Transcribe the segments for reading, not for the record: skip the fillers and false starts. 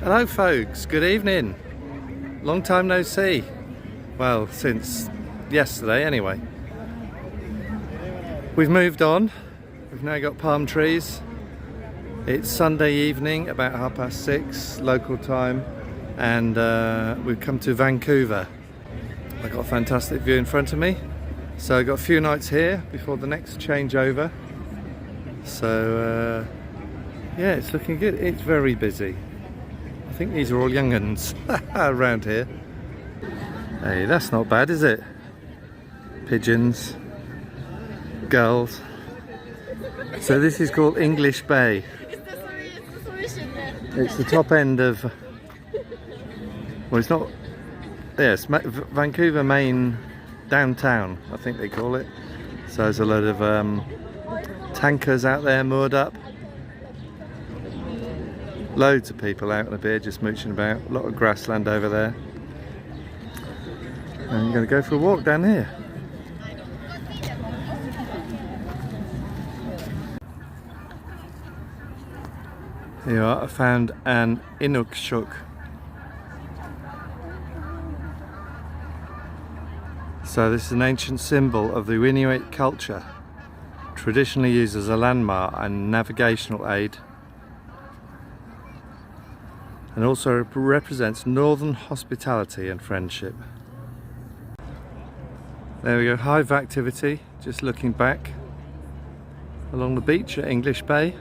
Hello folks, good evening. Long time no see. Well, since yesterday anyway. We've moved on. We've now got palm trees. It's Sunday evening, about 6:30 local time, and we've come to Vancouver. I've got a fantastic view in front of me. So I've got a few nights here before the next changeover. So yeah, it's looking good. It's very busy. I think these are all young uns around here. Hey, that's not bad, is it? Pigeons, gulls. So this is called English Bay. It's the top end of, well, it's not, yes, Vancouver main downtown, I think they call it. So there's a load of tankers out there moored up. Loads of people out on the beer just mooching about. A lot of grassland over there. And I'm going to go for a walk down here. Here you are, I found an Inukshuk. So this is an ancient symbol of the Inuit culture, traditionally used as a landmark and navigational aid, and also represents northern hospitality and friendship. There we go, hive activity, just looking back along the beach at English Bay.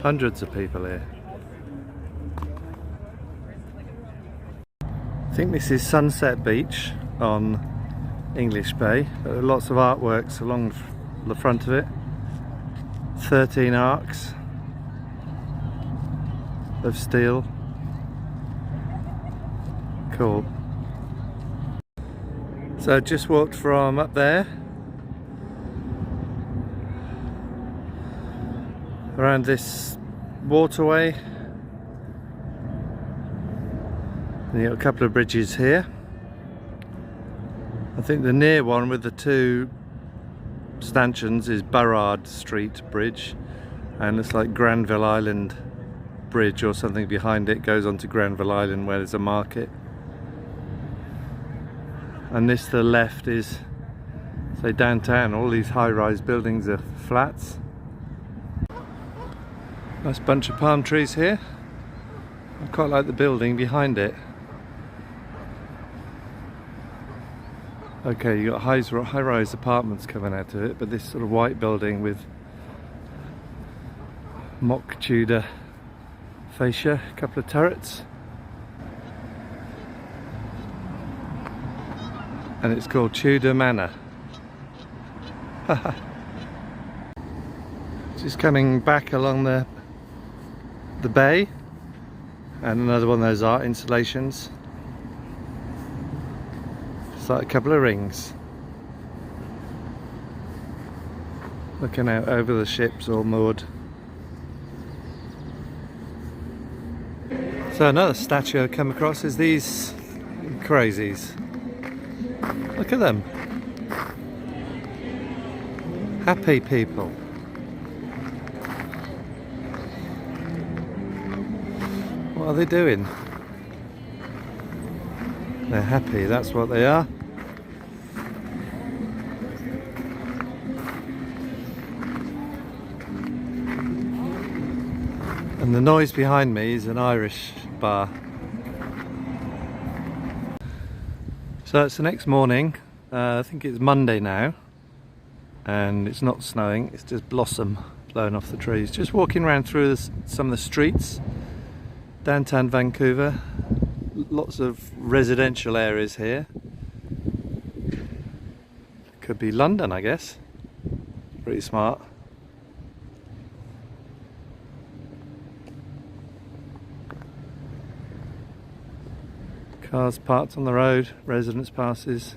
Hundreds of people here. I think this is Sunset Beach on English Bay. There are lots of artworks along the front of it. 13 arcs of steel. Cool. So just walked from up there around this waterway, and you've got a couple of bridges here. I think the near one with the two stanchions is Barrard Street Bridge, and looks like Granville Island Bridge or something behind it goes on to Granville Island where there's a market. And this to the left is, say, downtown. All these high-rise buildings are flats. Nice bunch of palm trees here. I quite like the building behind it. Okay, you got high-rise apartments coming out of it, but this sort of white building with mock Tudor fascia, a couple of turrets, and it's called Tudor Manor. Just coming back along the bay, and another one of those art installations. It's like a couple of rings. Looking out over the ships all moored. So another statue I've come across is these crazies. Look at them. Happy people. What are they doing? They're happy, that's what they are. And the noise behind me is an Irish bar. So it's the next morning. I think it's Monday now, and it's not snowing, it's just blossom blowing off the trees. Just walking around through some of the streets, downtown Vancouver. Lots of residential areas here. Could be London, I guess. Pretty smart. Cars parked on the road, residence passes,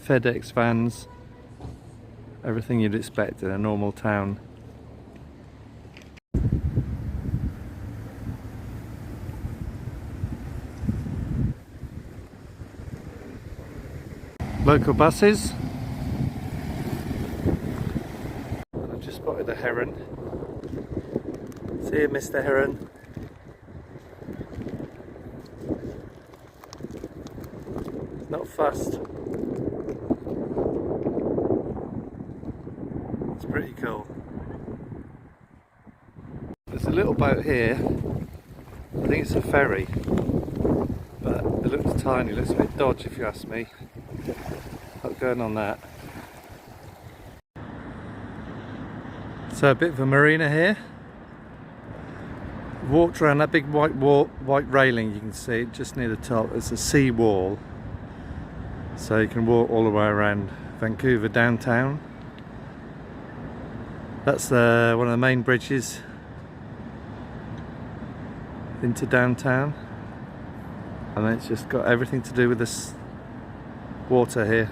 FedEx vans, everything you'd expect in a normal town. Local buses. I've just spotted a heron See you, Mr. Heron. Not fussed. It's pretty cool. There's a little boat here. I think it's a ferry, but it looks tiny, it looks a bit dodgy if you ask me. Not going on that. So a bit of a marina here. Walked around that big white railing, you can see it just near the top. It's a sea wall, so you can walk all the way around Vancouver downtown. That's one of the main bridges into downtown, and then it's just got everything to do with this water here.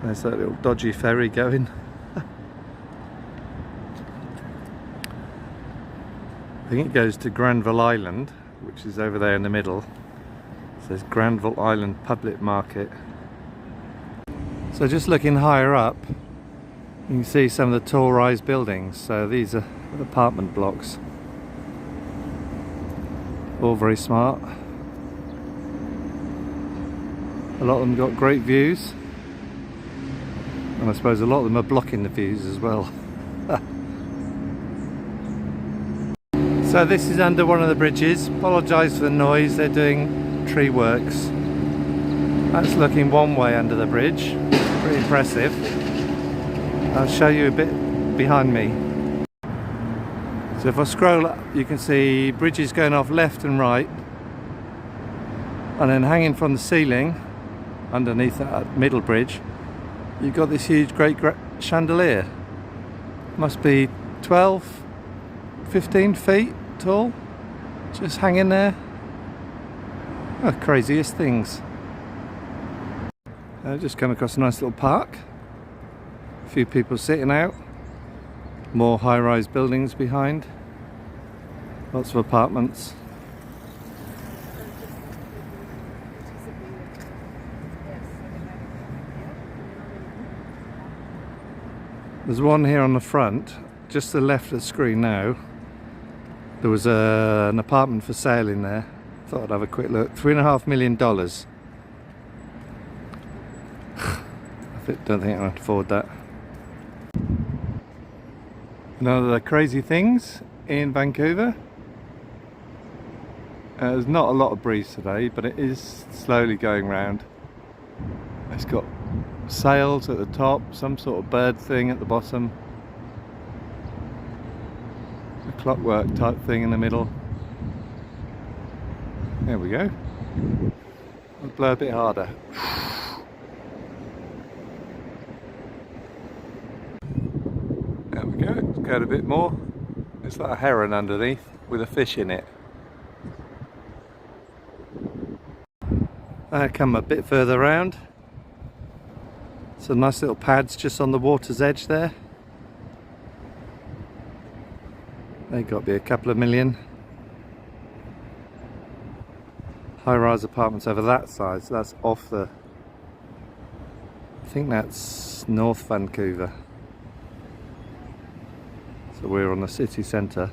There's that little dodgy ferry going. I think it goes to Granville Island, which is over there in the middle. It says Granville Island Public Market. So just looking higher up, you can see some of the tall rise buildings. So these are apartment blocks. All very smart. A lot of them got great views. And I suppose a lot of them are blocking the views as well. So this is under one of the bridges. Apologise for the noise, they're doing tree works. That's looking one way under the bridge. Pretty impressive. I'll show you a bit behind me. So if I scroll up, you can see bridges going off left and right. And then hanging from the ceiling, underneath that middle bridge, you've got this huge great chandelier. Must be 12, 15 feet tall, just hanging there. Oh, craziest things. I just come across a nice little park. A few people sitting out. More high-rise buildings behind. Lots of apartments. There's one here on the front, just to the left of the screen now. There was an apartment for sale in there. Thought I'd have a quick look. $3.5 million. I don't think I can afford that. Another of the crazy things in Vancouver. There's not a lot of breeze today, but it is slowly going round. It's got sails at the top, some sort of bird thing at the bottom, a clockwork type thing in the middle. There we go. I'll blow a bit harder. There we go, let's go a bit more. It's like a heron underneath with a fish in it. I come a bit further round. Some nice little pads just on the water's edge there. They've got to be a couple of million. High-rise apartments over that side, so that's off the... I think that's North Vancouver. So we're on the city centre.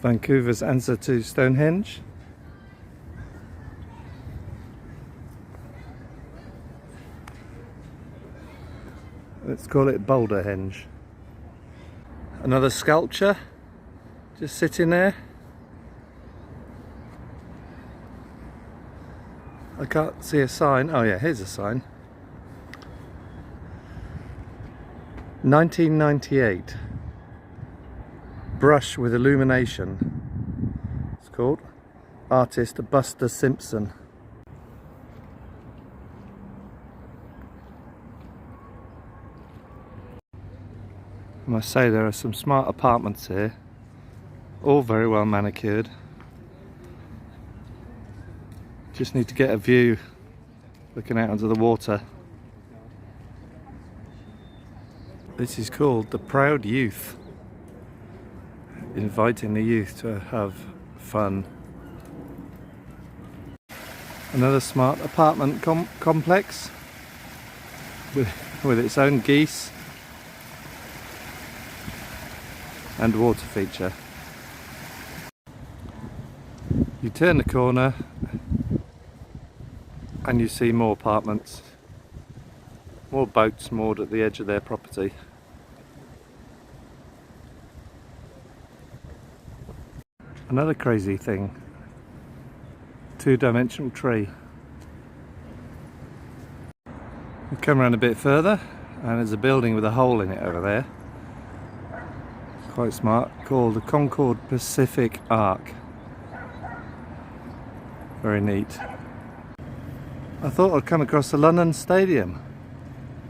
Vancouver's answer to Stonehenge. Let's call it Boulderhenge. Another sculpture just sitting there. I can't see a sign. Oh yeah, here's a sign. 1998. Brush with illumination. It's called. Artist Buster Simpson. I must say there are some smart apartments here, all very well manicured. Just need to get a view looking out onto the water. This is called the Proud Youth. inviting the youth to have fun. Another smart apartment complex with its own geese and water feature. You turn the corner and you see more apartments, more boats moored at the edge of their property. Another crazy thing, two-dimensional tree. We come around a bit further and there's a building with a hole in it over there. Quite smart, called the Concord Pacific Arc. Very neat. I thought I'd come across the London Stadium,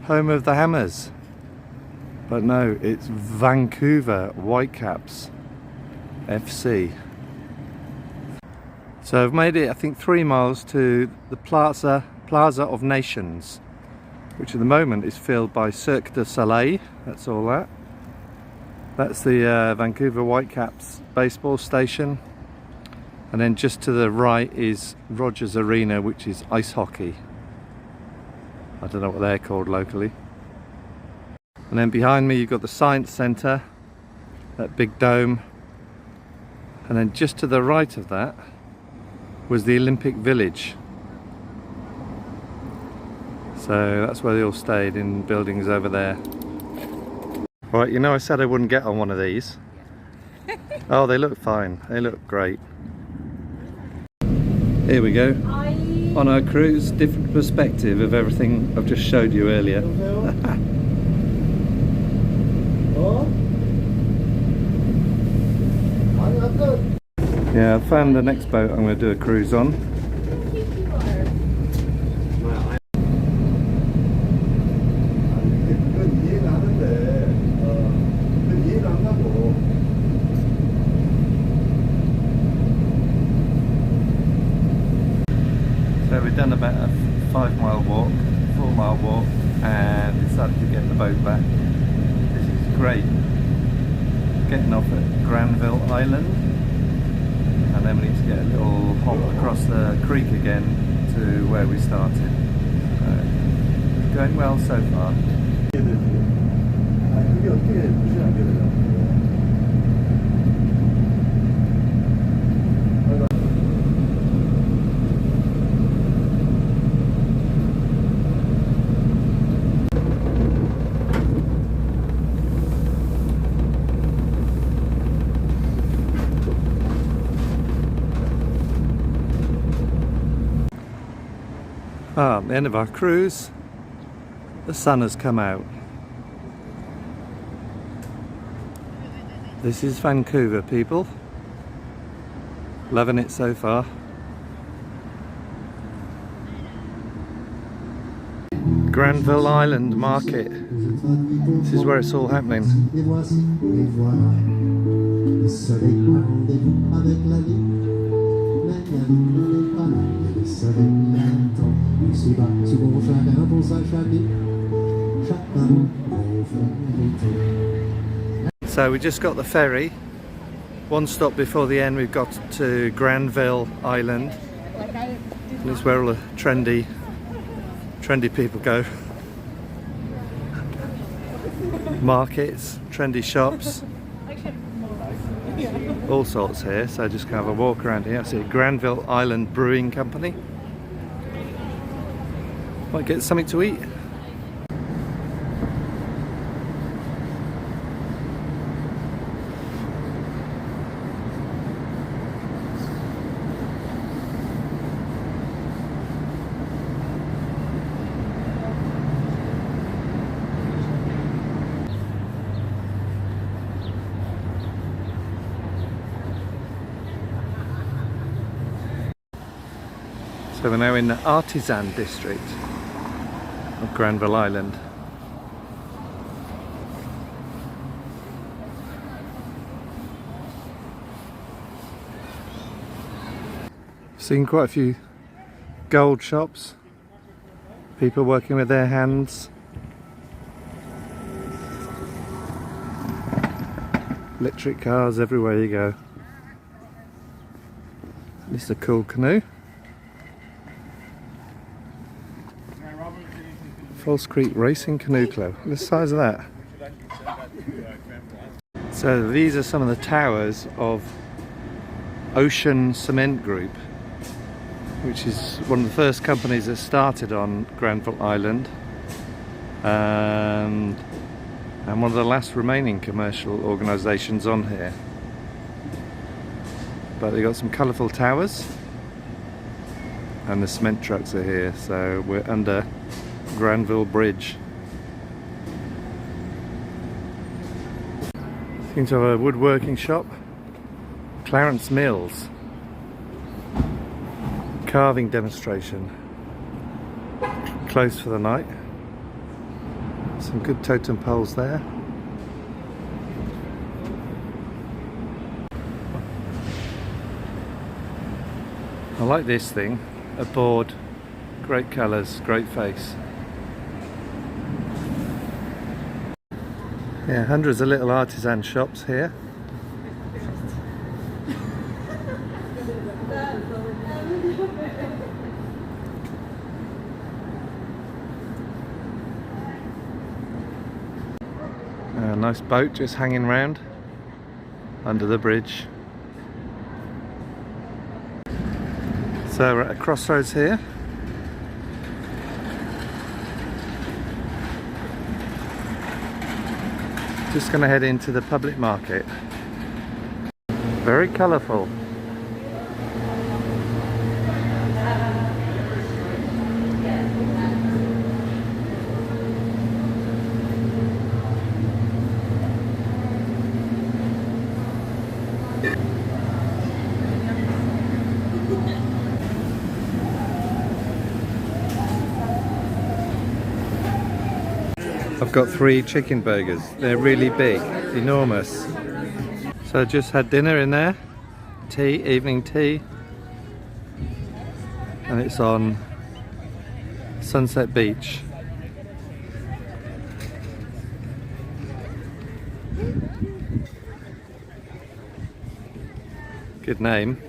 home of the Hammers. But no, it's Vancouver Whitecaps FC. So I've made it, I think, 3 miles to the Plaza of Nations, which at the moment is filled by Cirque du Soleil. That's all that. That's the Vancouver Whitecaps baseball station. And then just to the right is Rogers Arena, which is ice hockey. I don't know what they're called locally. And then behind me you've got the Science Centre, that big dome. And then just to the right of that was the Olympic Village. So that's where they all stayed, in buildings over there. Right, you know I said I wouldn't get on one of these. Oh, they look fine. They look great. Here we go. On our cruise, different perspective of everything I've just showed you earlier. Yeah, I found the next boat I'm going to do a cruise on. So we've done about a 5-mile walk, 4-mile walk, and decided to get the boat back. This is great. Getting off at Granville Island, and then we need to get a little hop across the creek again to where we started. Going well so far. At the end of our cruise, the sun has come out. This is Vancouver, people. Loving it so far. Granville Island Market. This is where it's all happening. So we just got the ferry. One stop before the end we've got to Grandville Island. This is where all the trendy people go. Markets, trendy shops, all sorts here. So just kind of a walk around here. I see Granville Island Brewing Company. Might get something to eat. So we're now in the Artisan District of Granville Island. Seen quite a few gold shops, people working with their hands. Electric cars everywhere you go. This is a cool canoe. False Creek Racing Canoe Club. Look at the size of that. So these are some of the towers of Ocean Cement Group, which is one of the first companies that started on Granville Island, and one of the last remaining commercial organisations on here. But they've got some colourful towers, and the cement trucks are here, so we're under Granville Bridge. Seems to have a woodworking shop. Clarence Mills. Carving demonstration. Closed for the night. Some good totem poles there. I like this thing. A board. Great colours, great face. Yeah, hundreds of little artisan shops here. A nice boat just hanging around under the bridge. So we're at a crossroads here. Just going to head into the public market. Very colourful. I've got 3 chicken burgers. They're really big, enormous. So I just had dinner in there, tea, evening tea, and it's on Sunset Beach. Good name.